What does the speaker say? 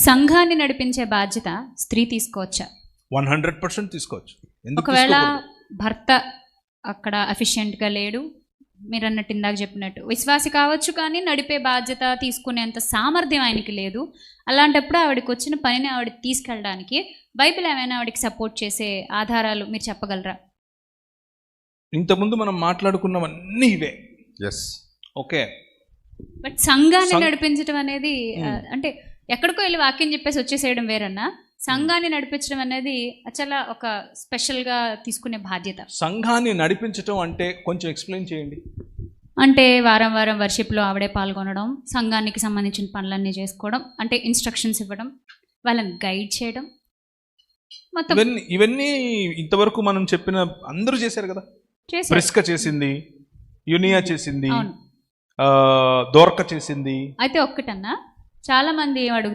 సంఘాన్ని నడిపించే బాధ్యత స్త్రీ తీసుకోవచ్చా? 100% తీసుకోవచ్చు. ఒకవేళ భర్త అక్కడ అఫిషియెంట్గా లేడు, మీరు అన్నట్టు ఇందాక చెప్పినట్టు విశ్వాసి కావచ్చు, కానీ నడిపే బాధ్యత తీసుకునేంత సామర్థ్యం ఆయనకి లేదు. అలాంటప్పుడు ఆవిడకి వచ్చిన పనిని ఆవిడ తీసుకెళ్ళడానికి బైబిల్ ఏమైనా ఆవిడకి సపోర్ట్ చేసే ఆధారాలు మీరు చెప్పగలరా? ఇంతకుముందు మనం మాట్లాడుకున్నవన్నీ ఇవే. Yes, okay. బట్ సంఘాన్ని నడిపించడం అనేది అంటే ఎక్కడికో వెళ్ళి వాక్యం చెప్పేసి వచ్చేసేయడం వేరన్నా, సంఘాన్ని నడిపించడం అనేది చాలా ఒక స్పెషల్గా తీసుకునే బాధ్యత. సంఘాన్ని నడిపించడం అంటే కొంచెం ఎక్స్ప్లెయిన్ చేయండి. అంటే వారం వారం వర్షిప్లో ఆవిడే పాల్గొనడం, సంఘానికి సంబంధించిన పనులన్నీ చేసుకోవడం, అంటే ఇన్స్ట్రక్షన్స్ ఇవ్వడం, వాళ్ళని గైడ్ చేయడం, మొత్తం ఇవన్నీ ఇంతవరకు మనం చెప్పిన అందరూ చేశారు కదా. ప్రిస్కా చేసింది, యునియా చేసింది, దోర్క చేసింది. అయితే ఒక్కటన్నా చాలా మంది అడుగుతారు,